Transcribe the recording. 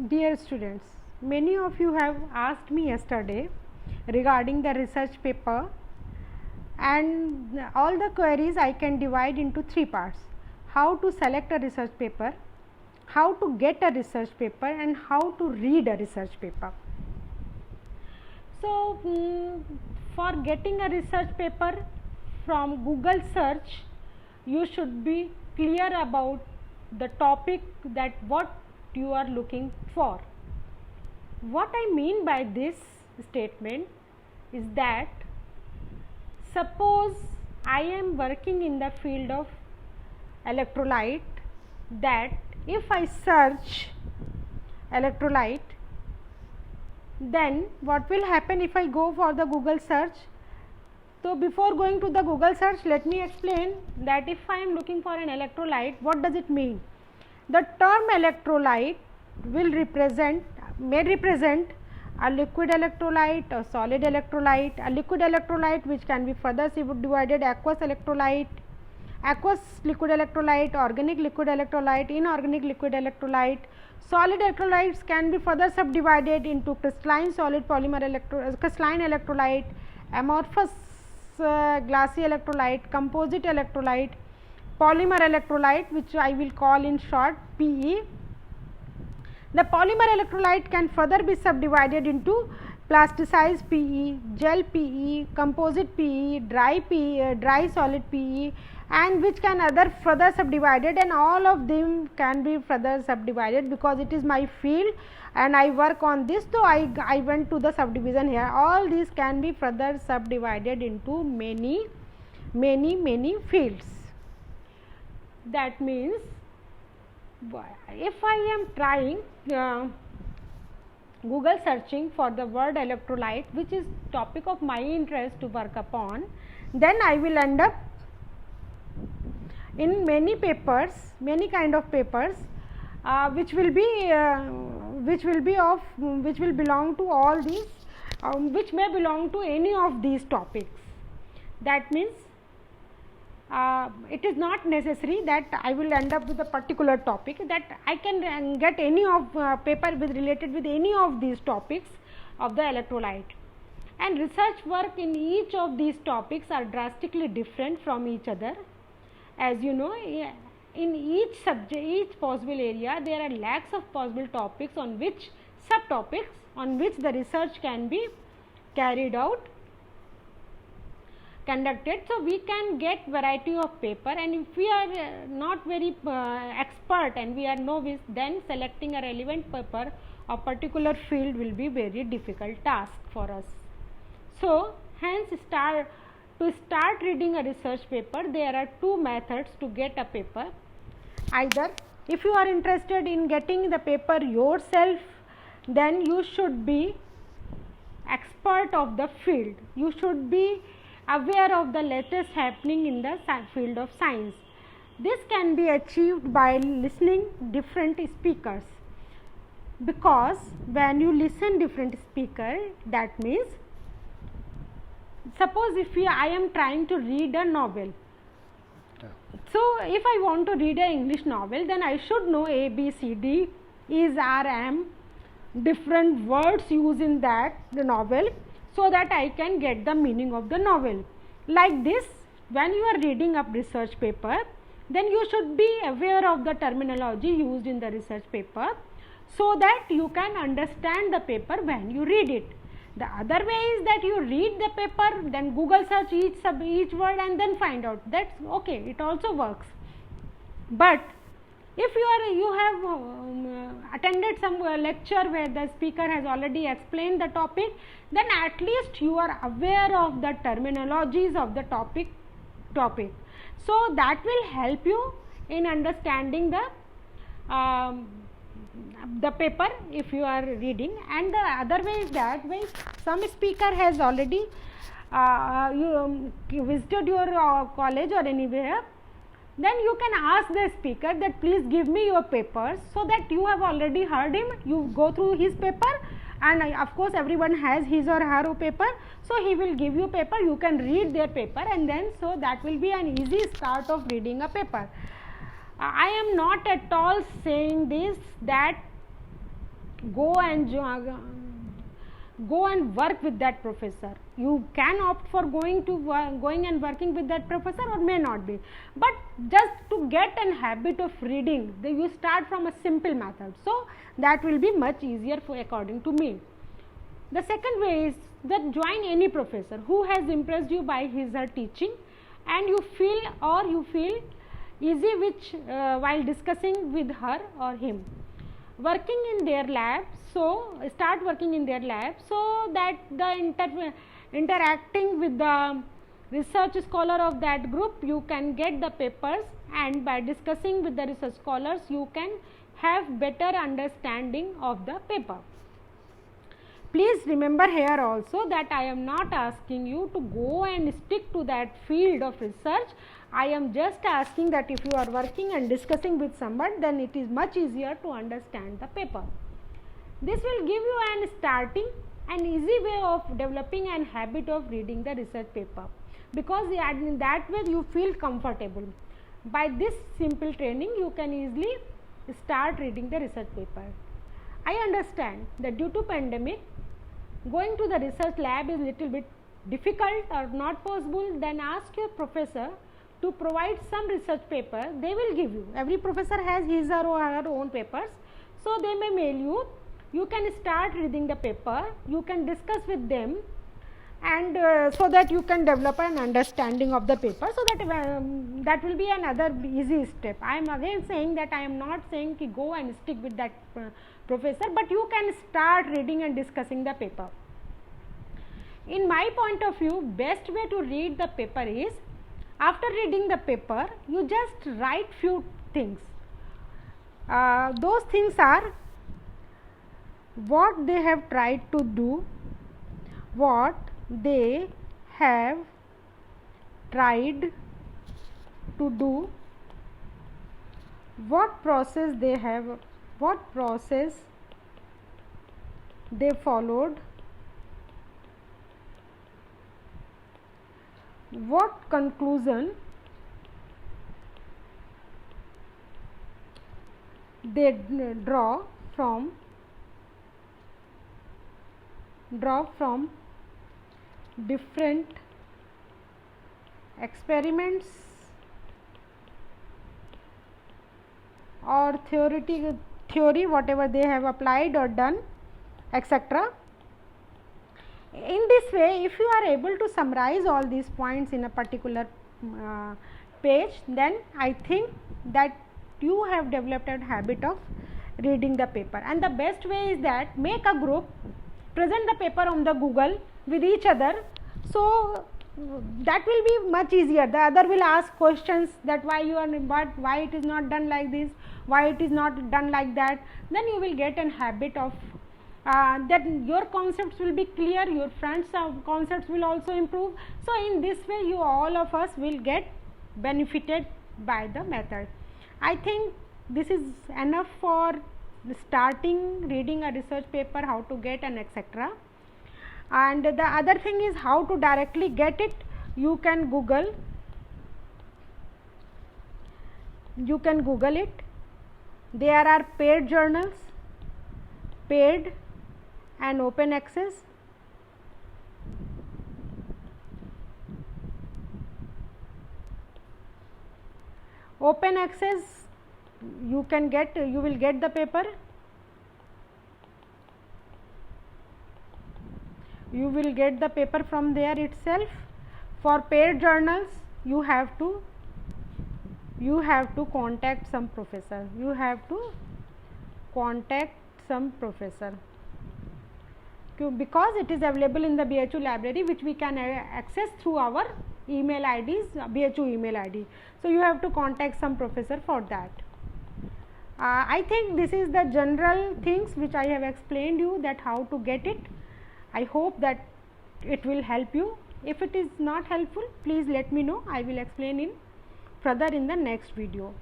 Dear students, many of you have asked me yesterday regarding the research paper, and all the queries I can divide into three parts: how to select a research paper, how to get a research paper, and how to read a research paper. So, for getting a research paper from Google search, you should be clear about the topic that what you are looking for. What I mean by this statement is that suppose I am working in the field of electrolyte, that if I search electrolyte, then what will happen if I go for the Google search? So, before going to the Google search, let me explain that if I am looking for an electrolyte, what does it mean? The term electrolyte may represent a liquid electrolyte, a solid electrolyte, a liquid electrolyte which can be further subdivided: aqueous electrolyte, aqueous liquid electrolyte, organic liquid electrolyte, inorganic liquid electrolyte. Solid electrolytes can be further subdivided into crystalline solid polymer crystalline electrolyte, amorphous glassy electrolyte, composite electrolyte, polymer electrolyte, which I will call in short PE. The polymer electrolyte can further be subdivided into plasticized PE, gel PE, composite PE, dry solid PE, and which can other further subdivided, and all of them can be further subdivided because it is my field and I work on this. So, I went to the subdivision here. All these can be further subdivided into many fields. That means, if I am trying Google searching for the word electrolyte, which is topic of my interest to work upon, then I will end up in many papers, many kind of papers, which will belong to all these, which may belong to any of these topics. That means, it is not necessary that I will end up with a particular topic, that I can get any of paper related with any of these topics of the electrolyte. And research work in each of these topics are drastically different from each other. As you know, in each subject, each possible area, there are lakhs of possible topics on which subtopics on which the research can be carried out, conducted. So, we can get variety of paper, and if we are not very expert and we are novice, then selecting a relevant paper of particular field will be very difficult task for us. So, hence to start reading a research paper, there are two methods to get a paper. Either if you are interested in getting the paper yourself, then you should be expert of the field, you should be aware of the latest happening in the field of science. This can be achieved by listening different speakers, because when you listen different speaker, that means, suppose if I am trying to read a novel. So, if I want to read an English novel, then I should know A, B, C, D, is, R, M, different words used in that the novel, so that I can get the meaning of the novel. Like this, when you are reading a research paper, then you should be aware of the terminology used in the research paper, so that you can understand the paper when you read it. The other way is that you read the paper, then Google search each word and then find out. That's okay, it also works. But if you have attended some lecture where the speaker has already explained the topic, then at least you are aware of the terminologies of the topic. So, that will help you in understanding the paper if you are reading. And the other way is that when some speaker has already visited your college or anywhere, then you can ask the speaker that please give me your papers, so that you have already heard him, you go through his paper, and of course everyone has his or her paper, so he will give you paper, you can read their paper, and then so that will be an easy start of reading a paper. I am not at all saying this that go and go and work with that professor. You can opt for going and working with that professor, or may not be, but just to get an habit of reading, you start from a simple method, so that will be much easier for, according to me. The second way is that join any professor who has impressed you by his or her teaching, and you feel easy while discussing with her or him. Working in their lab, so start working in their lab, so that the interacting with the research scholar of that group, you can get the papers, and by discussing with the research scholars you can have better understanding of the paper. Please remember here also that I am not asking you to go and stick to that field of research. I am just asking that if you are working and discussing with someone, then it is much easier to understand the paper. This will give you an easy way of developing an habit of reading the research paper, because in that way you feel comfortable. By this simple training, you can easily start reading the research paper. I understand that due to pandemic, going to the research lab is little bit difficult or not possible. Then ask your professor to provide some research paper. They will give you. Every professor has his or her own papers, so they may mail you. You can start reading the paper. You can discuss with them, and so that you can develop an understanding of the paper. So that will be another easy step. I am again saying that I am not saying ki go and stick with that professor, but you can start reading and discussing the paper. In my point of view, best way to read the paper is, after reading the paper, you just write few things. Those things are what they have tried to do, what they have tried to do, what process they followed, what conclusion they draw from different experiments or theory whatever they have applied or done, etc. In this way, if you are able to summarize all these points in a particular page, then I think that you have developed a habit of reading the paper. And the best way is that make a group, present the paper on the Google with each other, so that will be much easier. The other will ask questions that why it is not done like this, why it is not done like that. Then you will get an habit of that your concepts will be clear, your friends' concepts will also improve. So in this way, all of us will get benefited by the method. I think this is enough for starting reading a research paper, how to get and etc. And the other thing is how to directly get it. You can Google it. There are paid journals, paid and open access. Open access, you will get the paper. You will get the paper from there itself. For paid journals, you have to contact some professor. Because it is available in the BHU library, which we can access through our email IDs, BHU email ID. So you have to contact some professor for that. I think this is the general things which I have explained you, that how to get it. I hope that it will help you. If it is not helpful, please let me know. I will explain further in the next video.